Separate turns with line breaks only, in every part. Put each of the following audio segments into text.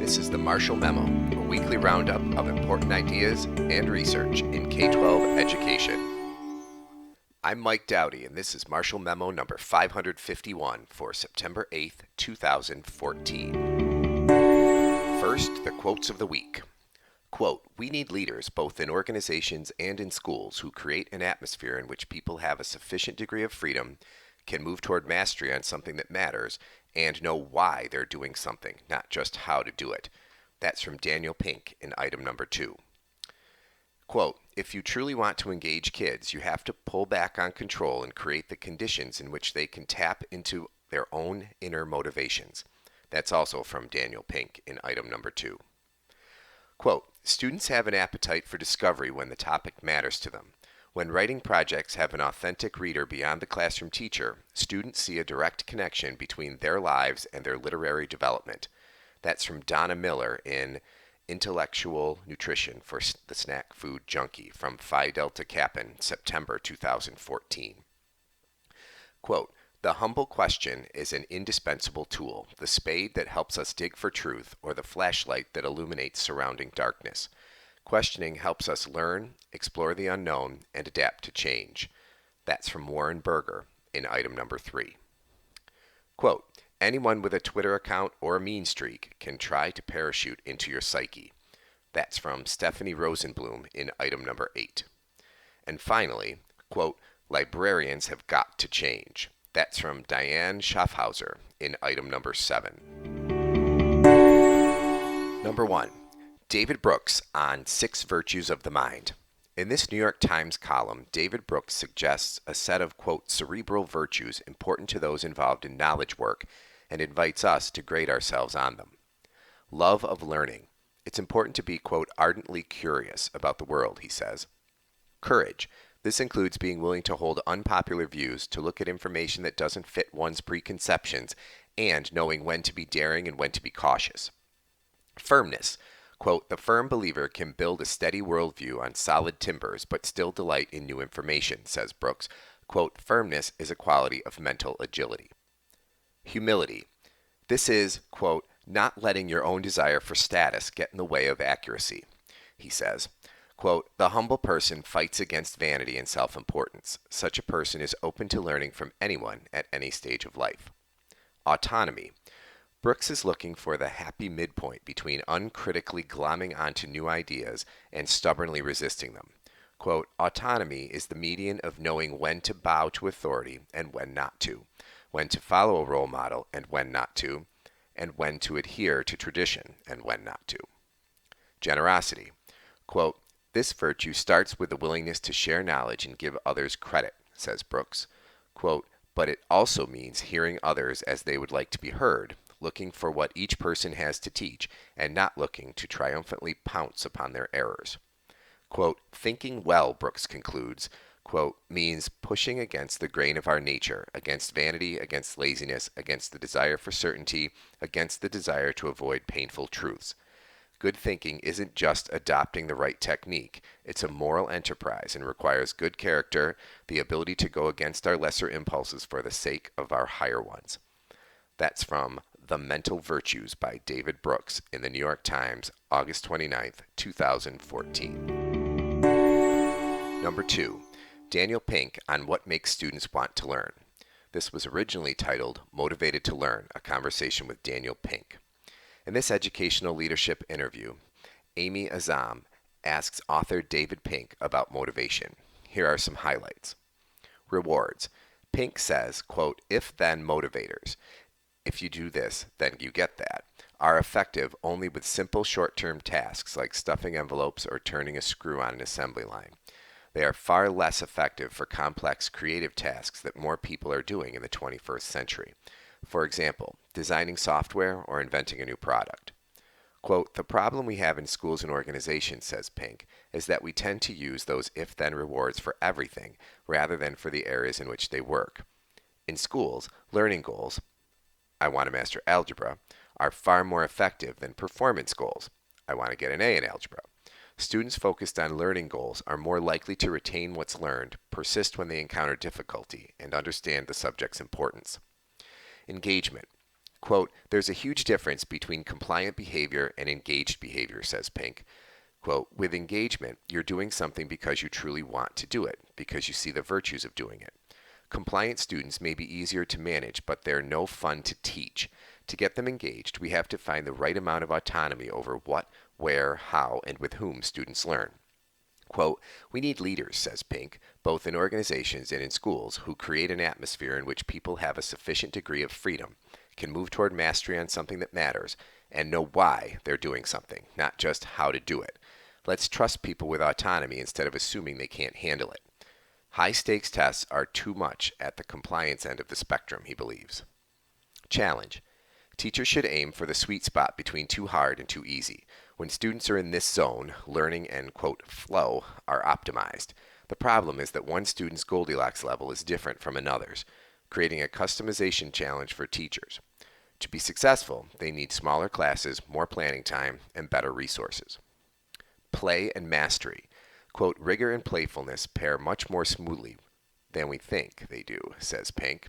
This is the Marshall Memo, a weekly roundup of important ideas and research in K-12 education. I'm Mike Dowdy, and this is Marshall Memo number 551 for September 8th, 2014. First, the quotes of the week. Quote, "We need leaders both in organizations and in schools who create an atmosphere in which people have a sufficient degree of freedom, can move toward mastery on something that matters, and know why they're doing something, not just how to do it." That's from Daniel Pink in item number 2. Quote, "If you truly want to engage kids, you have to pull back on control and create the conditions in which they can tap into their own inner motivations." That's also from Daniel Pink in item number 2. Quote, "Students have an appetite for discovery when the topic matters to them. When writing projects have an authentic reader beyond the classroom teacher, students see a direct connection between their lives and their literary development." That's from Donna Miller in Intellectual Nutrition for the Snack Food Junkie from Phi Delta Kappan, September 2014. Quote, "The humble question is an indispensable tool, the spade that helps us dig for truth, or the flashlight that illuminates surrounding darkness. Questioning helps us learn, explore the unknown, and adapt to change." That's from Warren Berger in item number 3. Quote, "Anyone with a Twitter account or a mean streak can try to parachute into your psyche." That's from Stephanie Rosenblum in item number 8. And finally, quote, "Librarians have got to change." That's from Diane Schaffhauser in item number 7. Number 1. David Brooks on 6 Virtues of the Mind. In this New York Times column, David Brooks suggests a set of, quote, "cerebral virtues important to those involved in knowledge work," and invites us to grade ourselves on them. Love of learning. It's important to be, quote, "ardently curious about the world," he says. Courage. This includes being willing to hold unpopular views, to look at information that doesn't fit one's preconceptions, and knowing when to be daring and when to be cautious. Firmness. Quote, "The firm believer can build a steady worldview on solid timbers, but still delight in new information," says Brooks. Quote, "Firmness is a quality of mental agility." Humility. This is, quote, "not letting your own desire for status get in the way of accuracy," he says. Quote, "The humble person fights against vanity and self-importance. Such a person is open to learning from anyone at any stage of life." Autonomy. Brooks is looking for the happy midpoint between uncritically glomming onto new ideas and stubbornly resisting them. Quote, "Autonomy is the median of knowing when to bow to authority and when not to, when to follow a role model and when not to, and when to adhere to tradition and when not to." Generosity. Quote, "This virtue starts with the willingness to share knowledge and give others credit," says Brooks. Quote, "But it also means hearing others as they would like to be heard, looking for what each person has to teach, and not looking to triumphantly pounce upon their errors." Quote, "Thinking well," Brooks concludes, quote, "means pushing against the grain of our nature, against vanity, against laziness, against the desire for certainty, against the desire to avoid painful truths. Good thinking isn't just adopting the right technique. It's a moral enterprise and requires good character, the ability to go against our lesser impulses for the sake of our higher ones." That's from The Mental Virtues by David Brooks in the New York Times, August 29th, 2014. Number 2. Daniel Pink on what makes students want to learn. This was originally titled Motivated to Learn, a conversation with Daniel Pink. In this educational leadership interview, Amy Azam asks author David Pink about motivation. Here are some highlights. Rewards. Pink says, quote, "If-then motivators, if you do this, then you get that, are effective only with simple short-term tasks like stuffing envelopes or turning a screw on an assembly line. They are far less effective for complex creative tasks that more people are doing in the 21st century. For example, designing software or inventing a new product." Quote, "The problem we have in schools and organizations," says Pink, "is that we tend to use those if-then rewards for everything rather than for the areas in which they work. In schools, learning goals, I want to master algebra, are far more effective than performance goals. I want to get an A in algebra. Students focused on learning goals are more likely to retain what's learned, persist when they encounter difficulty, and understand the subject's importance." Engagement. Quote, there's a huge difference between compliant behavior and engaged behavior, says Pink. Quote, with engagement, you're doing something because you truly want to do it, because you see the virtues of doing it. Compliant students may be easier to manage, but they're no fun to teach. To get them engaged, we have to find the right amount of autonomy over what, where, how, and with whom students learn. Quote, we need leaders, says Pink, both in organizations and in schools, who create an atmosphere in which people have a sufficient degree of freedom, can move toward mastery on something that matters, and know why they're doing something, not just how to do it. Let's trust people with autonomy instead of assuming they can't handle it. High stakes tests are too much at the compliance end of the spectrum, he believes. Challenge. Teachers should aim for the sweet spot between too hard and too easy. When students are in this zone, learning and, quote, flow are optimized. The problem is that one student's Goldilocks level is different from another's, creating a customization challenge for teachers. To be successful, they need smaller classes, more planning time, and better resources. Play and mastery. Quote, rigor and playfulness pair much more smoothly than we think they do, says Pink.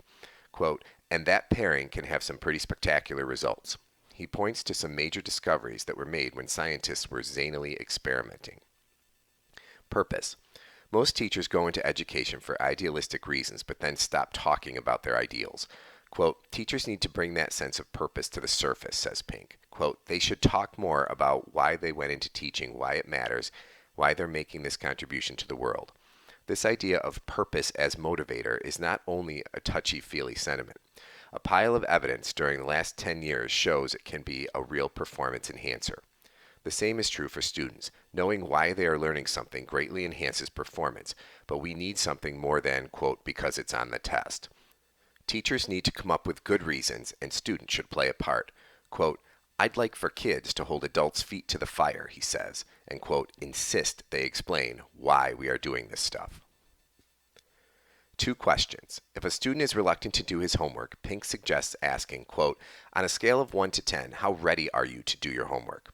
Quote, and that pairing can have some pretty spectacular results. He points to some major discoveries that were made when scientists were zanily experimenting. Purpose. Most teachers go into education for idealistic reasons, but then stop talking about their ideals. Quote, teachers need to bring that sense of purpose to the surface, says Pink. Quote, they should talk more about why they went into teaching, why it matters, why they're making this contribution to the world. This idea of purpose as motivator is not only a touchy-feely sentiment. A pile of evidence during the last 10 years shows it can be a real performance enhancer. The same is true for students. Knowing why they are learning something greatly enhances performance, but we need something more than, quote, because it's on the test. Teachers need to come up with good reasons, and students should play a part. Quote, I'd like for kids to hold adults' feet to the fire, he says, and, quote, insist they explain why we are doing this stuff. 2 questions. If a student is reluctant to do his homework, Pink suggests asking, quote, on a scale of 1 to 10, how ready are you to do your homework?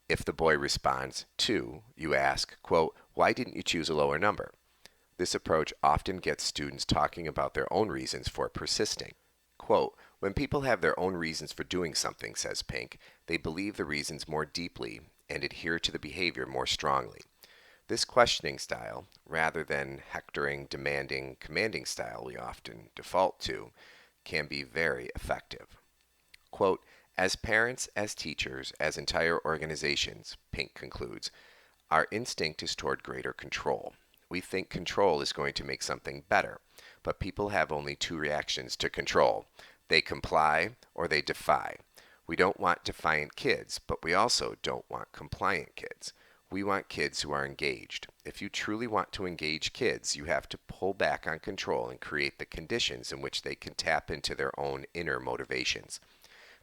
If the boy responds 2, you ask, quote, why didn't you choose a lower number? This approach often gets students talking about their own reasons for persisting. Quote, when people have their own reasons for doing something, says Pink, they believe the reasons more deeply and adhere to the behavior more strongly. This questioning style, rather than hectoring, demanding, commanding style we often default to, can be very effective. Quote, as parents, as teachers, as entire organizations, Pink concludes, our instinct is toward greater control. We think control is going to make something better, but people have only 2 reactions to control. They comply or they defy. We don't want defiant kids, but we also don't want compliant kids. We want kids who are engaged. If you truly want to engage kids, you have to pull back on control and create the conditions in which they can tap into their own inner motivations.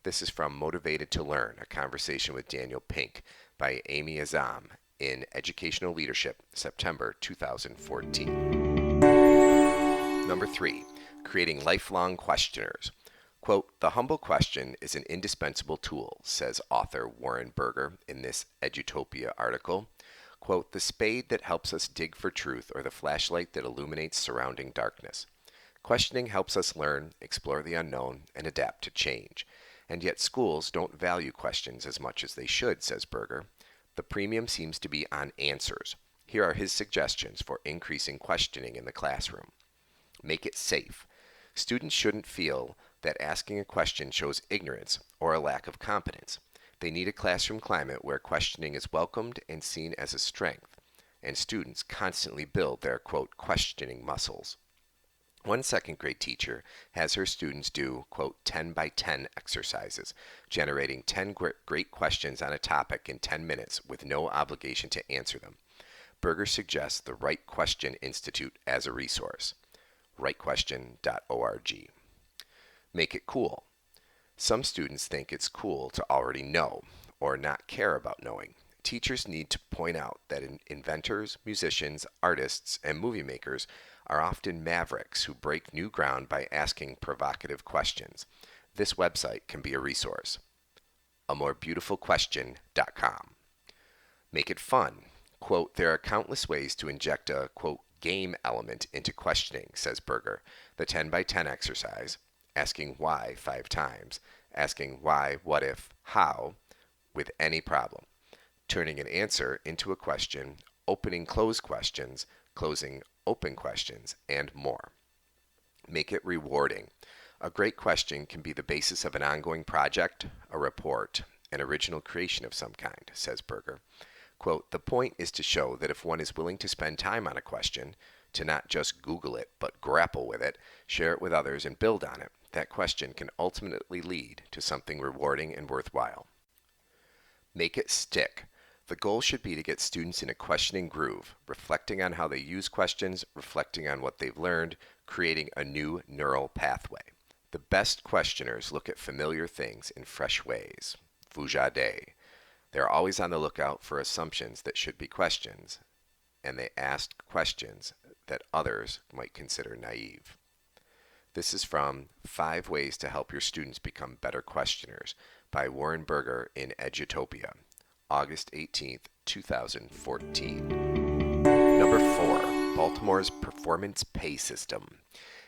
This is from Motivated to Learn, a conversation with Daniel Pink by Amy Azam in Educational Leadership, September 2014. Number 3, creating lifelong questioners. Quote, the humble question is an indispensable tool, says author Warren Berger in this Edutopia article. Quote, the spade that helps us dig for truth or the flashlight that illuminates surrounding darkness. Questioning helps us learn, explore the unknown, and adapt to change. And yet schools don't value questions as much as they should, says Berger. The premium seems to be on answers. Here are his suggestions for increasing questioning in the classroom. Make it safe. Students shouldn't feel that asking a question shows ignorance or a lack of competence. They need a classroom climate where questioning is welcomed and seen as a strength, and students constantly build their, quote, questioning muscles. One second grade teacher has her students do, quote, 10 by 10 exercises, generating 10 great questions on a topic in 10 minutes with no obligation to answer them. Berger suggests the Right Question Institute as a resource. rightquestion.org. Make it cool. Some students think it's cool to already know or not care about knowing. Teachers need to point out that inventors, musicians, artists, and movie makers are often mavericks who break new ground by asking provocative questions. This website can be a resource. amorebeautifulquestion.com. Make it fun. Quote, there are countless ways to inject a, quote, game element into questioning, says Berger. The 10 by 10 exercise, asking why 5 times, asking why, what if, how with any problem, turning an answer into a question, opening closed questions, closing open questions, and more. Make it rewarding. A great question can be the basis of an ongoing project, a report, an original creation of some kind, says Berger. Quote, the point is to show that if one is willing to spend time on a question, to not just Google it, but grapple with it, share it with others, and build on it, that question can ultimately lead to something rewarding and worthwhile. Make it stick. The goal should be to get students in a questioning groove, reflecting on how they use questions, reflecting on what they've learned, creating a new neural pathway. The best questioners look at familiar things in fresh ways. Fujade. They're always on the lookout for assumptions that should be questions, and they ask questions that others might consider naive. This is from 5 Ways to Help Your Students Become Better Questioners by Warren Berger in Edutopia, August 18th, 2014. Number 4, Baltimore's Performance Pay System.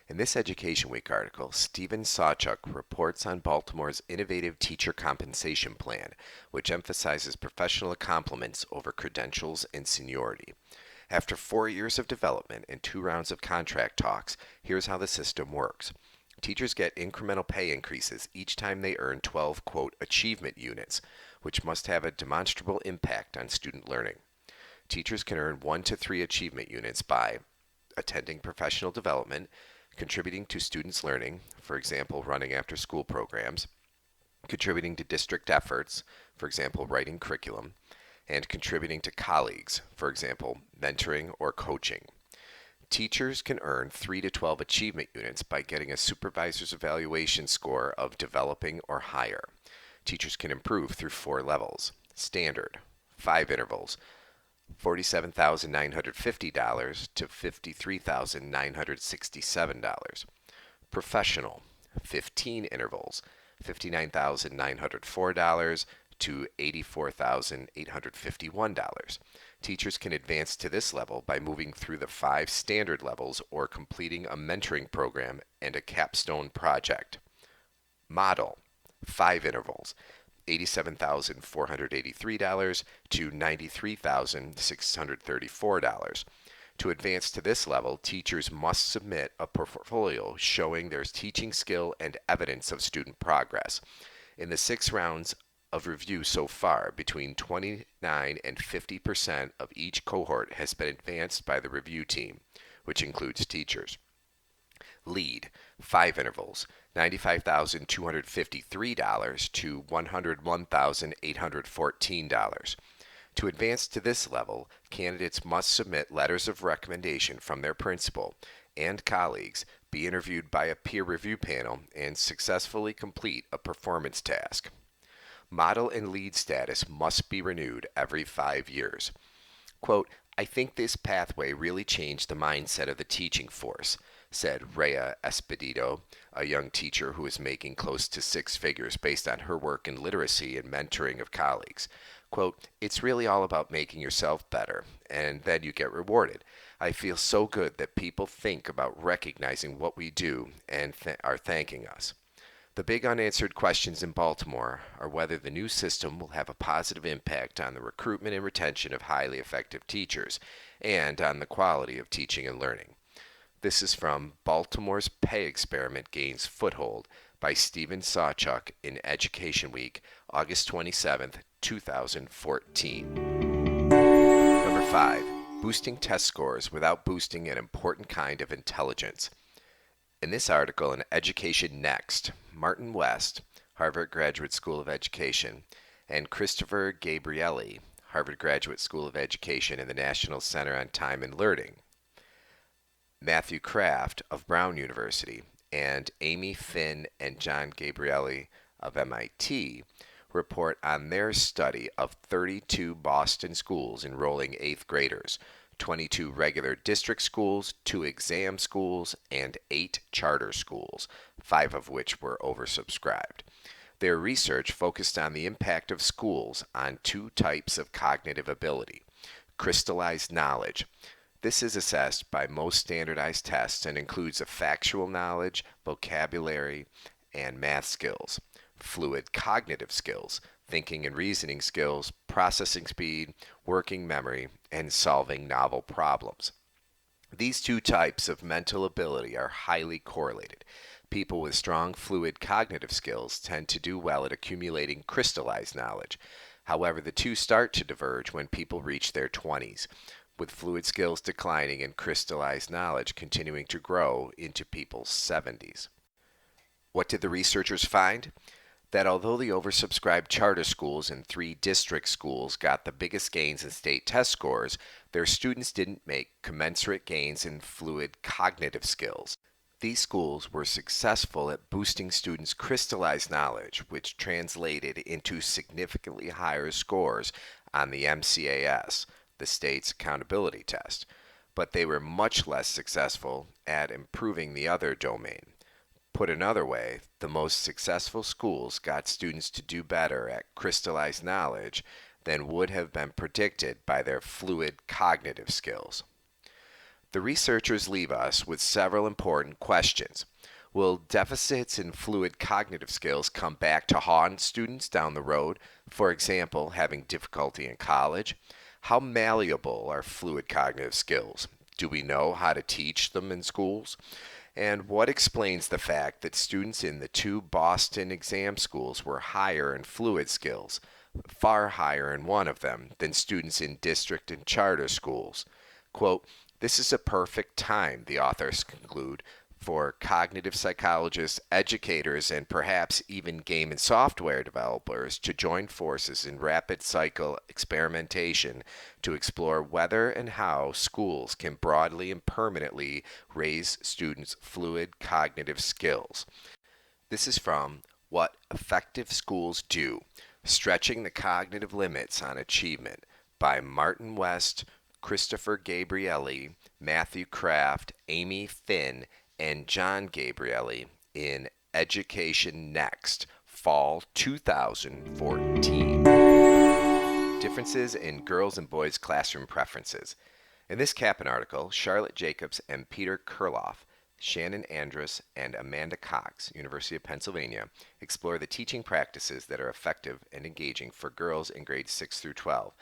In this Education Week article, Stephen Sawchuk reports on Baltimore's innovative teacher compensation plan, which emphasizes professional accomplishments over credentials and seniority. After 4 years of development and 2 rounds of contract talks, here's how the system works. Teachers get incremental pay increases each time they earn 12, quote, achievement units, which must have a demonstrable impact on student learning. Teachers can earn 1 to 3 achievement units by attending professional development, contributing to students' learning, for example, running after-school programs, contributing to district efforts, for example, writing curriculum, and contributing to colleagues, for example, mentoring or coaching. Teachers can earn 3 to 12 achievement units by getting a supervisor's evaluation score of developing or higher. Teachers can improve through 4 levels. Standard, 5 intervals, $47,950 to $53,967. Professional, 15 intervals, $59,904 to $84,851. Teachers can advance to this level by moving through the 5 standard levels or completing a mentoring program and a capstone project. Model, 5 intervals, $87,483 to $93,634. To advance to this level, teachers must submit a portfolio showing their teaching skill and evidence of student progress. In the 6 rounds of review so far, between 29 and 50% of each cohort has been advanced by the review team, which includes teachers. Lead, 5 intervals, $95,253 to $101,814. To advance to this level, candidates must submit letters of recommendation from their principal and colleagues, be interviewed by a peer review panel, and successfully complete a performance task. Model and lead status must be renewed every 5 years. Quote, I think this pathway really changed the mindset of the teaching force, said Rhea Espedito, a young teacher who is making close to 6 figures based on her work in literacy and mentoring of colleagues. Quote, it's really all about making yourself better, and then you get rewarded. I feel so good that people think about recognizing what we do and are thanking us. The big unanswered questions in Baltimore are whether the new system will have a positive impact on the recruitment and retention of highly effective teachers and on the quality of teaching and learning. This is from Baltimore's Pay Experiment Gains Foothold by Stephen Sawchuk in Education Week, August 27th, 2014. Number 5. Boosting test scores without boosting an important kind of intelligence. In this article in Education Next, Martin West, Harvard Graduate School of Education, and Christopher Gabrielli, Harvard Graduate School of Education and the National Center on Time and Learning, Matthew Kraft of Brown University, and Amy Finn and John Gabrielli of MIT report on their study of 32 Boston schools enrolling 8th graders, 22 regular district schools, 2 exam schools, and 8 charter schools, 5 of which were oversubscribed. Their research focused on the impact of schools on 2 types of cognitive ability: crystallized knowledge. This is assessed by most standardized tests and includes a factual knowledge, vocabulary, and math skills. fluid cognitive skills, thinking and reasoning skills, processing speed, working memory, and solving novel problems. These two types of mental ability are highly correlated. People with strong fluid cognitive skills tend to do well at accumulating crystallized knowledge. However, the two start to diverge when people reach their 20s, with fluid skills declining and crystallized knowledge continuing to grow into people's 70s. What did the researchers find? That although the oversubscribed charter schools and three district schools got the biggest gains in state test scores, their students didn't make commensurate gains in fluid cognitive skills. These schools were successful at boosting students' crystallized knowledge, which translated into significantly higher scores on the MCAS, the state's accountability test, but they were much less successful at improving the other domain. Put another way, the most successful schools got students to do better at crystallized knowledge than would have been predicted by their fluid cognitive skills. The researchers leave us with several important questions. Will deficits in fluid cognitive skills come back to haunt students down the road, for example, having difficulty in college? How malleable are fluid cognitive skills? Do we know how to teach them in schools? And what explains the fact that students in the two Boston exam schools were higher in fluid skills, far higher in one of them, than students in district and charter schools? Quote, "This is a perfect time," the authors conclude, "for cognitive psychologists, educators, and perhaps even game and software developers to join forces in rapid cycle experimentation to explore whether and how schools can broadly and permanently raise students' fluid cognitive skills." This is from What Effective Schools Do, Stretching the Cognitive Limits on Achievement by Martin West, Christopher Gabrielli, Matthew Kraft, Amy Finn, and John Gabrielli in Education Next, Fall 2014. Differences in Girls' and Boys' Classroom Preferences. In this Kaplan article, Charlotte Jacobs and Peter Kurloff, Shannon Andrus, and Amanda Cox, University of Pennsylvania, explore the teaching practices that are effective and engaging for girls in grades 6 through 12.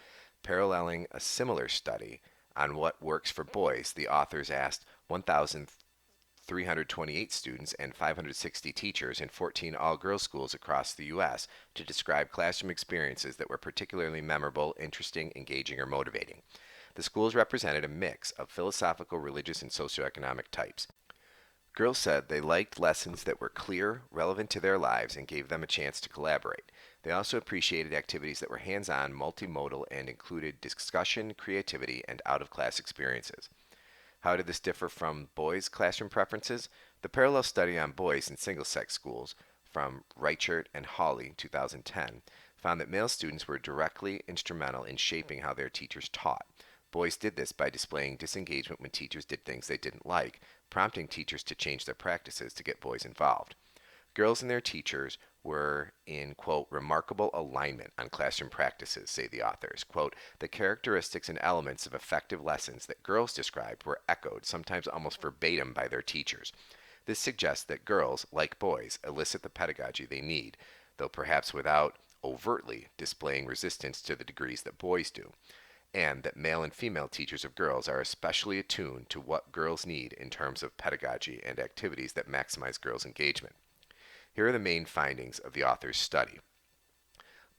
Paralleling a similar study on what works for boys, the authors asked 1,328 students and 560 teachers in 14 all-girls schools across the U.S. to describe classroom experiences that were particularly memorable, interesting, engaging, or motivating. The schools represented a mix of philosophical, religious, and socioeconomic types. Girls said they liked lessons that were clear, relevant to their lives, and gave them a chance to collaborate. They also appreciated activities that were hands-on, multimodal, and included discussion, creativity, and out-of-class experiences. How did this differ from boys' classroom preferences? The parallel study on boys in single-sex schools from Reichert and Hawley, 2010, found that male students were directly instrumental in shaping how their teachers taught. Boys did this by displaying disengagement when teachers did things they didn't like, prompting teachers to change their practices to get boys involved. Girls and their teachers were in, quote, remarkable alignment on classroom practices, say the authors. Quote, the characteristics and elements of effective lessons that girls described were echoed, sometimes almost verbatim, by their teachers. This suggests that girls, like boys, elicit the pedagogy they need, though perhaps without overtly displaying resistance to the degrees that boys do, and that male and female teachers of girls are especially attuned to what girls need in terms of pedagogy and activities that maximize girls' engagement. Here are the main findings of the author's study.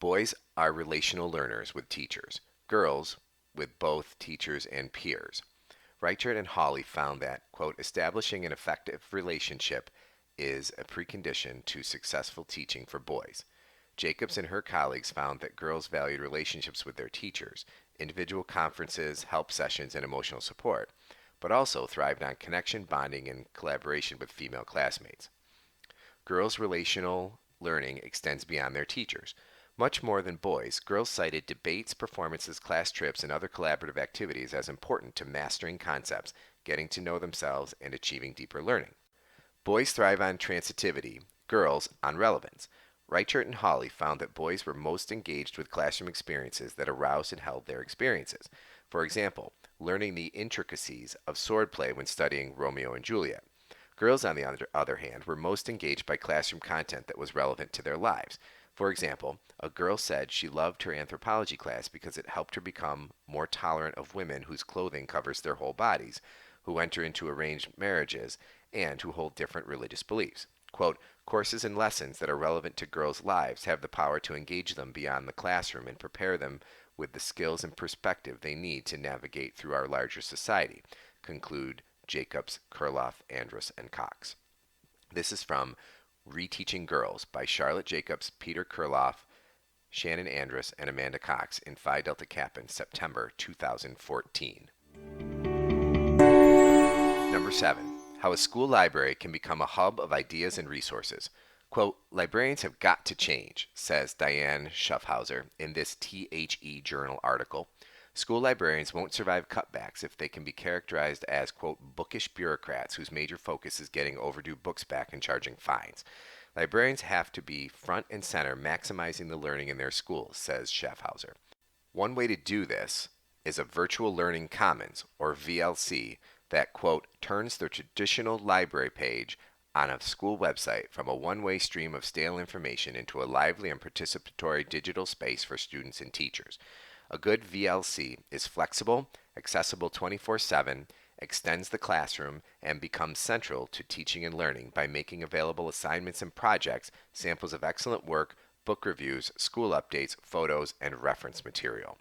Boys are relational learners with teachers, girls with both teachers and peers. Reichert and Hawley found that, quote, establishing an effective relationship is a precondition to successful teaching for boys. Jacobs and her colleagues found that girls valued relationships with their teachers, individual conferences, help sessions, and emotional support, but also thrived on connection, bonding, and collaboration with female classmates. Girls' relational learning extends beyond their teachers. Much more than boys, girls cited debates, performances, class trips, and other collaborative activities as important to mastering concepts, getting to know themselves, and achieving deeper learning. Boys thrive on transitivity, girls on relevance. Reichert and Hawley found that boys were most engaged with classroom experiences that aroused and held their experiences. For example, learning the intricacies of swordplay when studying Romeo and Juliet. Girls, on the other hand, were most engaged by classroom content that was relevant to their lives. For example, a girl said she loved her anthropology class because it helped her become more tolerant of women whose clothing covers their whole bodies, who enter into arranged marriages, and who hold different religious beliefs. Quote, courses and lessons that are relevant to girls' lives have the power to engage them beyond the classroom and prepare them with the skills and perspective they need to navigate through our larger society, conclude Jacobs, Kurloff, Andrus, and Cox. This is from Reteaching Girls by Charlotte Jacobs, Peter Kurloff, Shannon Andrus, and Amanda Cox in Phi Delta Kappa in September 2014. Number 7. How a school library can become a hub of ideas and resources. Quote, librarians have got to change, says Diane Schaffhauser in this THE Journal article. School librarians won't survive cutbacks if they can be characterized as, quote, bookish bureaucrats whose major focus is getting overdue books back and charging fines. Librarians have to be front and center maximizing the learning in their schools, says Schaffhauser. One way to do this is a virtual learning commons, or VLC, that, quote, turns the traditional library page on a school website from a one-way stream of stale information into a lively and participatory digital space for students and teachers. A good VLC is flexible, accessible 24/7, extends the classroom, and becomes central to teaching and learning by making available assignments and projects, samples of excellent work, book reviews, school updates, photos, and reference material.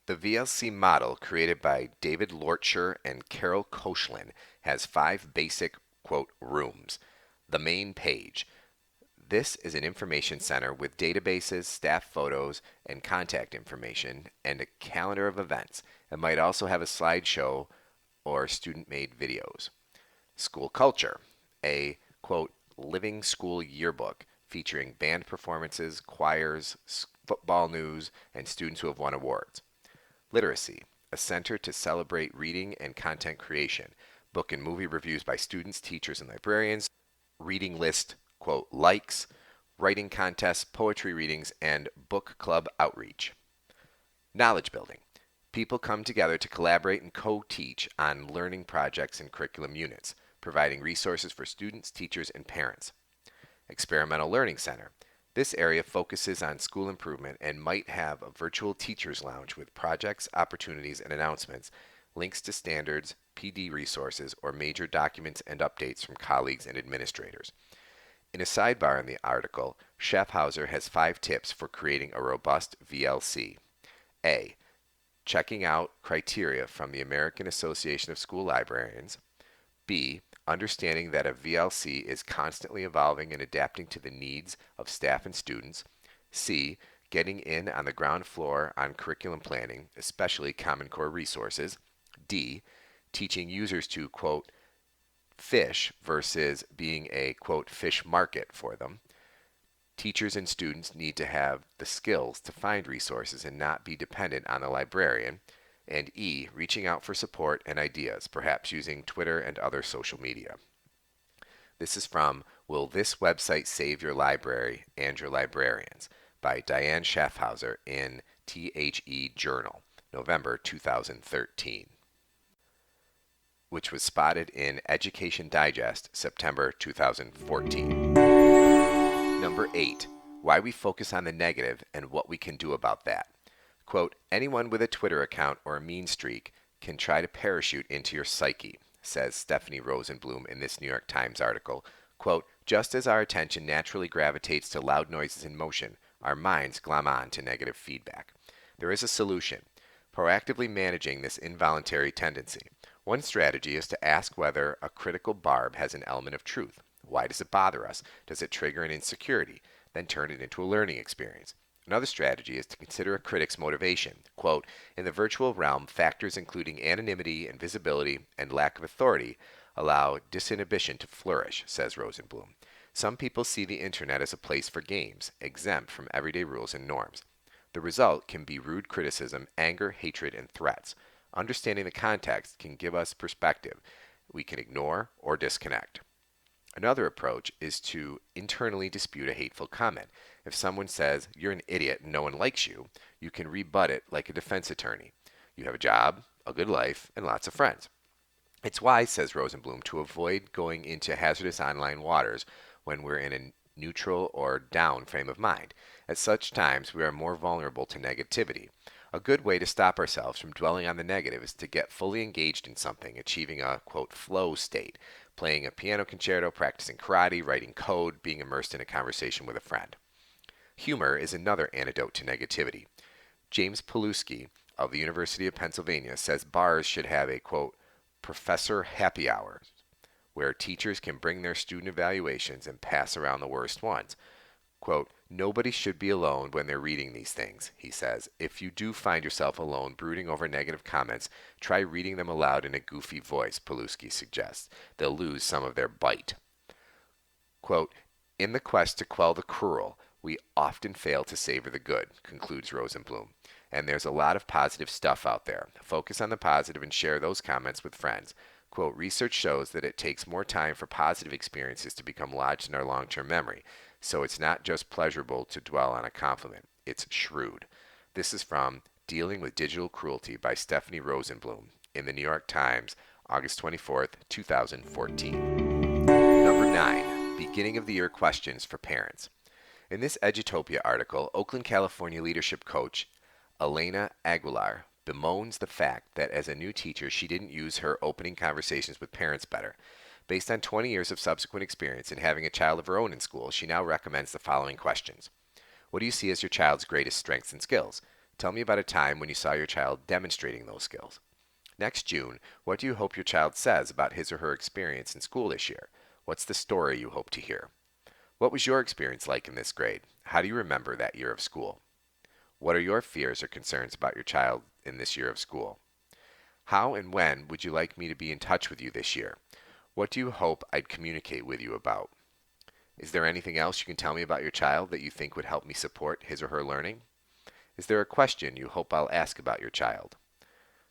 The VLC model, created by David Lortscher and Carol Koshlin, has 5 basic, quote, rooms. The main page. This is an information center with databases, staff photos, and contact information, and a calendar of events. It might also have a slideshow or student-made videos. School culture. A, quote, living school yearbook featuring band performances, choirs, football news, and students who have won awards. Literacy. A center to celebrate reading and content creation. Book and movie reviews by students, teachers, and librarians. Reading list, quote, likes, writing contests, poetry readings, and book club outreach. Knowledge building. People come together to collaborate and co-teach on learning projects and curriculum units, providing resources for students, teachers, and parents. Experimental Learning Center. This area focuses on school improvement and might have a virtual teacher's lounge with projects, opportunities, and announcements, links to standards, PD resources, or major documents and updates from colleagues and administrators. In a sidebar in the article, Schaffhauser has 5 tips for creating a robust VLC. A. Checking out criteria from the American Association of School Librarians. B. Understanding that a VLC is constantly evolving and adapting to the needs of staff and students. C. Getting in on the ground floor on curriculum planning, especially Common Core resources. D. Teaching users to, quote, fish versus being a, quote, fish market for them. Teachers and students need to have the skills to find resources and not be dependent on the librarian. And E, reaching out for support and ideas, perhaps using Twitter and other social media. This is from Will This Website Save Your Library and Your Librarians by Diane Schaffhauser in THE Journal, November 2013, which was spotted in Education Digest, September 2014. Number 8, why we focus on the negative and what we can do about that. Quote, anyone with a Twitter account or a mean streak can try to parachute into your psyche, says Stephanie Rosenblum in this New York Times article. Quote, just as our attention naturally gravitates to loud noises in motion, our minds glom on to negative feedback. There is a solution, proactively managing this involuntary tendency. One strategy is to ask whether a critical barb has an element of truth. Why does it bother us? Does it trigger an insecurity? Then turn it into a learning experience. Another strategy is to consider a critic's motivation. Quote, in the virtual realm, factors including anonymity, invisibility, and lack of authority allow disinhibition to flourish, says Rosenblum. Some people see the internet as a place for games, exempt from everyday rules and norms. The result can be rude criticism, anger, hatred, and threats. Understanding the context can give us perspective. We can ignore or disconnect. Another approach is to internally dispute a hateful comment. If someone says, you're an idiot and no one likes you, you can rebut it like a defense attorney. You have a job, a good life, and lots of friends. It's wise, says Rosenblum, to avoid going into hazardous online waters when we're in a neutral or down frame of mind. At such times, we are more vulnerable to negativity. A good way to stop ourselves from dwelling on the negative is to get fully engaged in something, achieving a, quote, flow state, playing a piano concerto, practicing karate, writing code, being immersed in a conversation with a friend. Humor is another antidote to negativity. James Paluski of the University of Pennsylvania says bars should have a, quote, professor happy hours, where teachers can bring their student evaluations and pass around the worst ones. Quote, nobody should be alone when they're reading these things, he says. If you do find yourself alone brooding over negative comments, try reading them aloud in a goofy voice, Paluski suggests. They'll lose some of their bite. Quote, in the quest to quell the cruel, we often fail to savor the good, concludes Rosenblum. And there's a lot of positive stuff out there. Focus on the positive and share those comments with friends. Quote, research shows that it takes more time for positive experiences to become lodged in our long-term memory. So it's not just pleasurable to dwell on a compliment. It's shrewd. This is from Dealing with Digital Cruelty by Stephanie Rosenblum in the New York Times, August 24th, 2014. Number 9. Beginning of the Year Questions for Parents. In this Edutopia article, Oakland, California leadership coach Elena Aguilar bemoans the fact that as a new teacher, she didn't use her opening conversations with parents better. Based on 20 years of subsequent experience in having a child of her own in school, she now recommends the following questions. What do you see as your child's greatest strengths and skills? Tell me about a time when you saw your child demonstrating those skills. Next June, what do you hope your child says about his or her experience in school this year? What's the story you hope to hear? What was your experience like in this grade? How do you remember that year of school? What are your fears or concerns about your child in this year of school? How and when would you like me to be in touch with you this year? What do you hope I'd communicate with you about? Is there anything else you can tell me about your child that you think would help me support his or her learning? Is there a question you hope I'll ask about your child?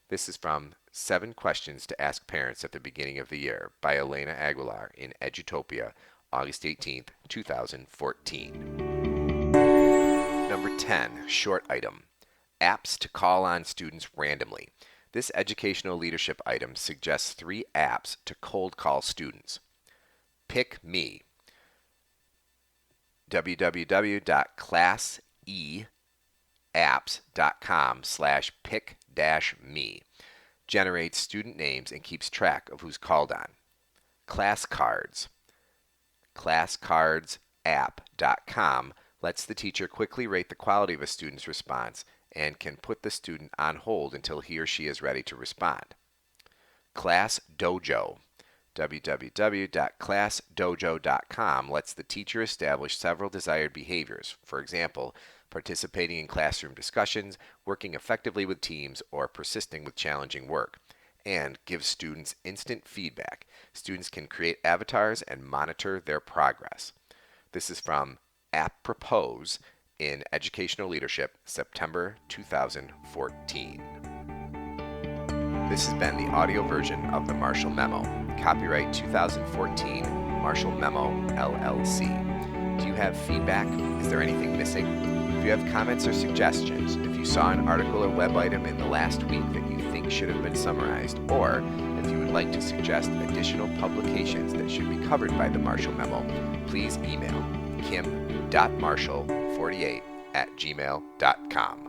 This is from 7 Questions to Ask Parents at the Beginning of the Year by Elena Aguilar in Edutopia, August 18th, 2014. Number 10, short item. Apps to call on students randomly. This educational leadership item suggests 3 apps to cold call students. Pick Me. www.classeapps.com/pick-me generates student names and keeps track of who's called on. Class Cards. ClassCardsApp.com lets the teacher quickly rate the quality of a student's response and can put the student on hold until he or she is ready to respond. Class Dojo. www.classdojo.com lets the teacher establish several desired behaviors, for example, participating in classroom discussions, working effectively with teams, or persisting with challenging work, and gives students instant feedback. Students can create avatars and monitor their progress. This is from App Propose in Educational Leadership, September 2014. This has been the audio version of the Marshall Memo. Copyright 2014, Marshall Memo, LLC. Do you have feedback? Is there anything missing? If you have comments or suggestions, if you saw an article or web item in the last week that you think should have been summarized, or if you would like to suggest additional publications that should be covered by the Marshall Memo, please email kim.marshall48@gmail.com.